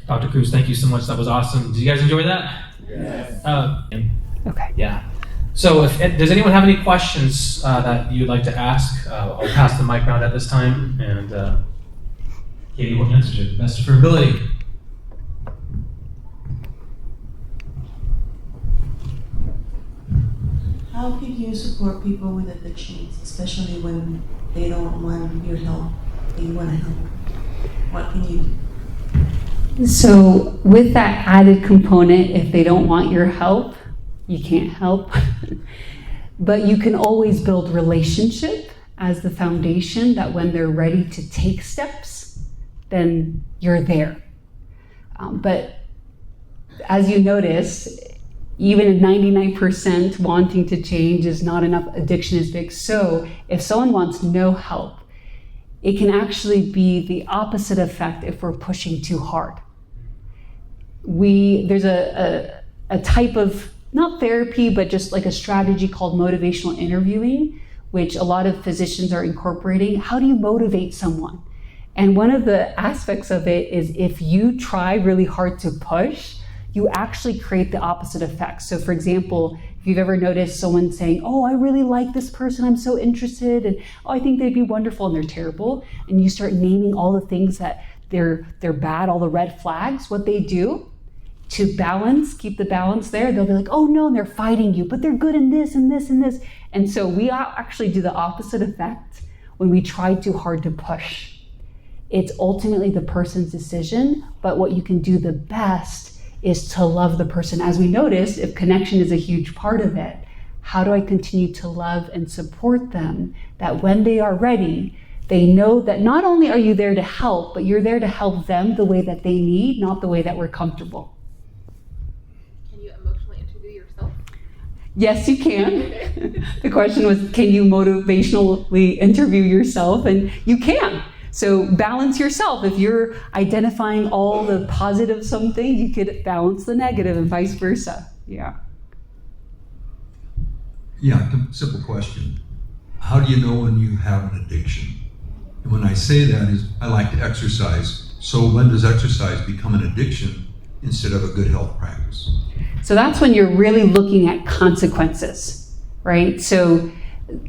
Dr. Cruz, thank you so much. That was awesome. Did you guys enjoy that? Yes. Okay. Yeah. So does anyone have any questions that you'd like to ask? I'll pass the mic around at this time, and Katie will answer to the best of her ability. How can you support people with addictions, especially when they don't want your help, they want to help? What can you do? So with that added component, if they don't want your help, you can't help. But you can always build relationship as the foundation that when they're ready to take steps, then you're there. But as you notice, even 99% wanting to change is not enough. Addiction is big. So if someone wants no help, it can actually be the opposite effect if we're pushing too hard. There's a type of, not therapy, but just like a strategy called motivational interviewing, which a lot of physicians are incorporating. How do you motivate someone? And one of the aspects of it is if you try really hard to push, you actually create the opposite effect. So for example, if you've ever noticed someone saying, oh, I really like this person, I'm so interested, and oh, I think they'd be wonderful, and they're terrible, and you start naming all the things that they're bad, all the red flags, what they do to balance, keep the balance there, they'll be like, oh no, and they're fighting you, but they're good in this and this and this. And so we actually do the opposite effect when we try too hard to push. It's ultimately the person's decision, but what you can do the best is to love the person. As we noticed, if connection is a huge part of it, how do I continue to love and support them that when they are ready, they know that not only are you there to help, but you're there to help them the way that they need, not the way that we're comfortable. Can you emotionally interview yourself? Yes, you can. The question was, can you motivationally interview yourself? And you can. So balance yourself. If you're identifying all the positive something, you could balance the negative and vice versa. Yeah. Yeah, simple question. How do you know when you have an addiction? And when I say that is, I like to exercise. So when does exercise become an addiction instead of a good health practice? So that's when you're really looking at consequences, right? So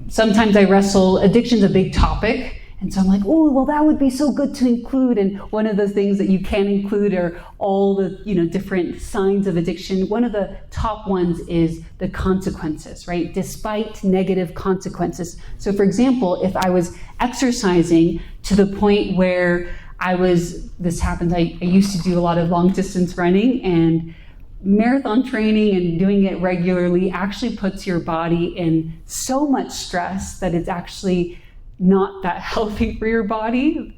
sometimes I wrestle, addiction's a big topic. And so I'm like, oh, well, that would be so good to include. And one of the things that you can include are all the, different signs of addiction. One of the top ones is the consequences, right? Despite negative consequences. So for example, if I was exercising to the point where this happens, I used to do a lot of long distance running, and marathon training and doing it regularly actually puts your body in so much stress that it's actually not that healthy for your body.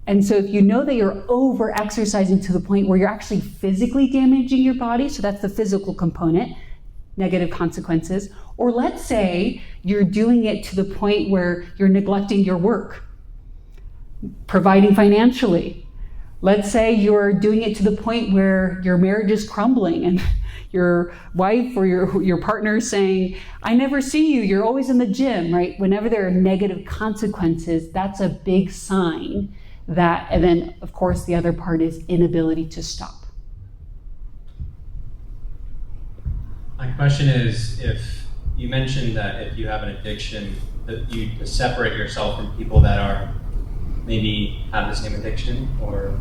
And so if you know that you're over exercising to the point where you're actually physically damaging your body, so that's the physical component, negative consequences, or let's say you're doing it to the point where you're neglecting your work, providing financially. Let's say you're doing it to the point where your marriage is crumbling and your wife or your partner is saying, I never see you, you're always in the gym, right? Whenever there are negative consequences, that's a big sign that, and then of course the other part is inability to stop. My question is, if you mentioned that if you have an addiction, that you separate yourself from people that are maybe have the same addiction or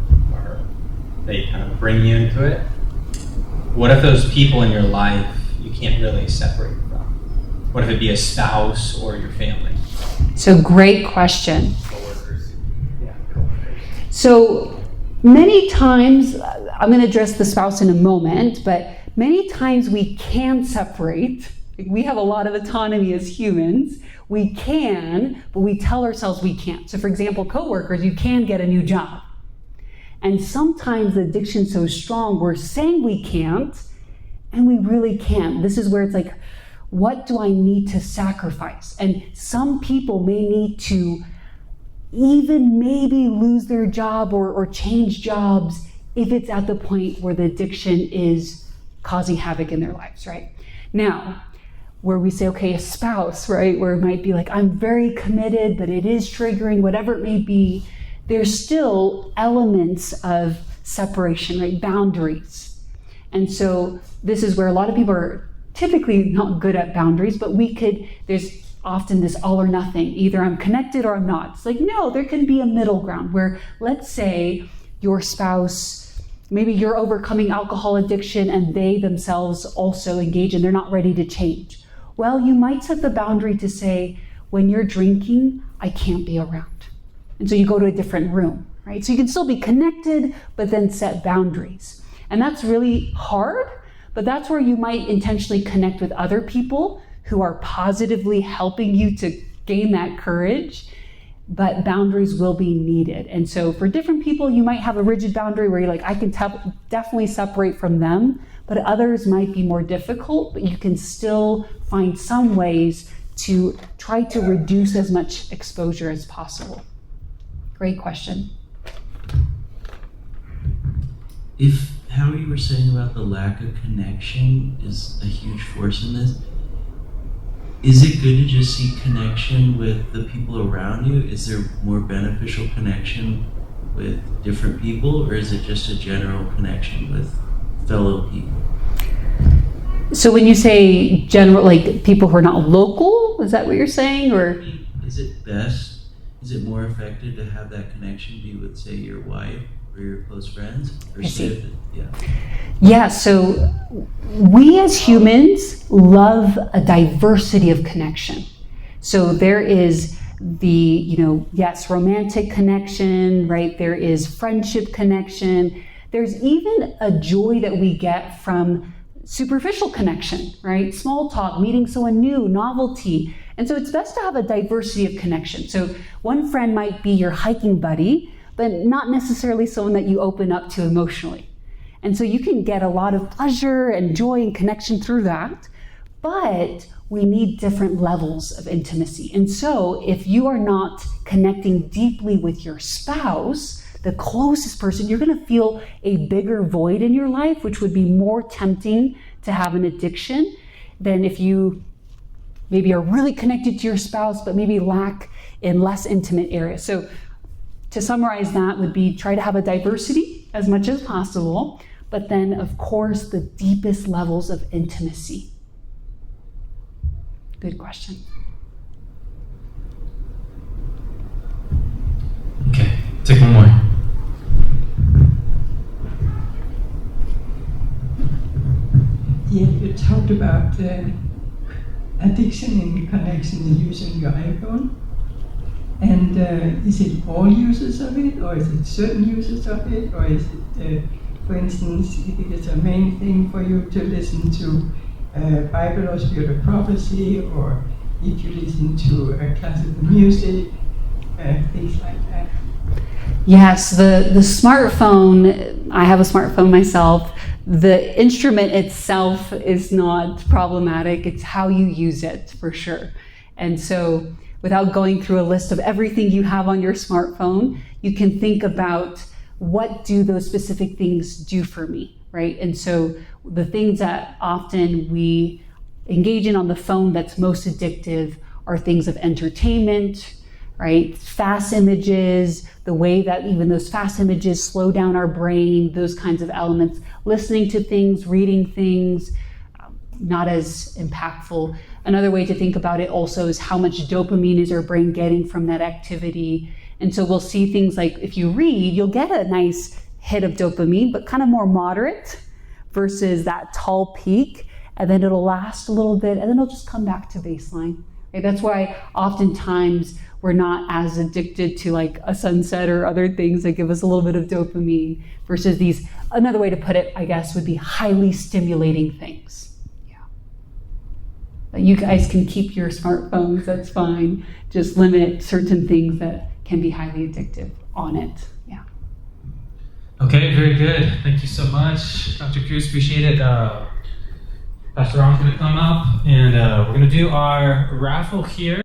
they kind of bring you into it. What if those people in your life you can't really separate from? What if it be a spouse or your family? So great question. Coworkers. Yeah, coworkers. So many times, I'm going to address the spouse in a moment, but many times we can separate. We have a lot of autonomy as humans. We can, but we tell ourselves we can't. So for example, coworkers, you can get a new job. And sometimes the addiction's so strong, we're saying we can't, and we really can't. This is where it's like, what do I need to sacrifice? And some people may need to even maybe lose their job or change jobs if it's at the point where the addiction is causing havoc in their lives, right? Now, where we say, okay, a spouse, right? Where it might be like, I'm very committed, but it is triggering, whatever it may be, there's still elements of separation, right? Boundaries. And so this is where a lot of people are typically not good at boundaries, but there's often this all or nothing. Either I'm connected or I'm not. It's like, no, there can be a middle ground where, let's say your spouse, maybe you're overcoming alcohol addiction and they themselves also engage and they're not ready to change. Well, you might set the boundary to say, when you're drinking, I can't be around. And so you go to a different room, right? So you can still be connected, but then set boundaries. And that's really hard, but that's where you might intentionally connect with other people who are positively helping you to gain that courage, but boundaries will be needed. And so for different people, you might have a rigid boundary where you're like, I can definitely separate from them, but others might be more difficult, but you can still find some ways to try to reduce as much exposure as possible. Great question. If how you were saying about the lack of connection is a huge force in this, is it good to just seek connection with the people around you? Is there more beneficial connection with different people, or is it just a general connection with fellow people? So when you say general, like people who are not local, is that what you're saying? Or Is it best, is it more effective to have that connection be with, say, your wife or your close friends? Or I see. Yeah, so we as humans love a diversity of connection. So there is the, yes, romantic connection, right? There is friendship connection. There's even a joy that we get from superficial connection, right? Small talk, meeting someone new, novelty. And so it's best to have a diversity of connection. So one friend might be your hiking buddy, but not necessarily someone that you open up to emotionally. And so you can get a lot of pleasure and joy and connection through that, but we need different levels of intimacy. And so if you are not connecting deeply with your spouse, the closest person, you're gonna feel a bigger void in your life, which would be more tempting to have an addiction than if you maybe are really connected to your spouse, but maybe lack in less intimate areas. So to summarize that would be try to have a diversity as much as possible, but then of course the deepest levels of intimacy. Good question. Okay, take one more. Yeah, you talked about addiction in connection to using your iPhone. And is it all users of it, or is it certain users of it, or is it, for instance, if it's a main thing for you to listen to Bible or Spirit of Prophecy, or if you listen to classical music, things like that? Yes, the smartphone, I have a smartphone myself. The instrument itself is not problematic. It's how you use it, for sure. And so without going through a list of everything you have on your smartphone, you can think about what do those specific things do for me, right? And so the things that often we engage in on the phone that's most addictive are things of entertainment, right? Fast images, the way that even those fast images slow down our brain, those kinds of elements, listening to things, reading things, not as impactful. Another way to think about it also is how much dopamine is our brain getting from that activity. And so we'll see things like if you read, you'll get a nice hit of dopamine, but kind of more moderate versus that tall peak. And then it'll last a little bit and then it'll just come back to baseline. Right? That's why oftentimes we're not as addicted to like a sunset or other things that give us a little bit of dopamine versus these, another way to put it, I guess, would be highly stimulating things. Yeah. But you guys can keep your smartphones, that's fine. Just limit certain things that can be highly addictive on it. Yeah. Okay, very good. Thank you so much, Dr. Cruz. Appreciate it. Pastor Ron's going to come up and we're going to do our raffle here.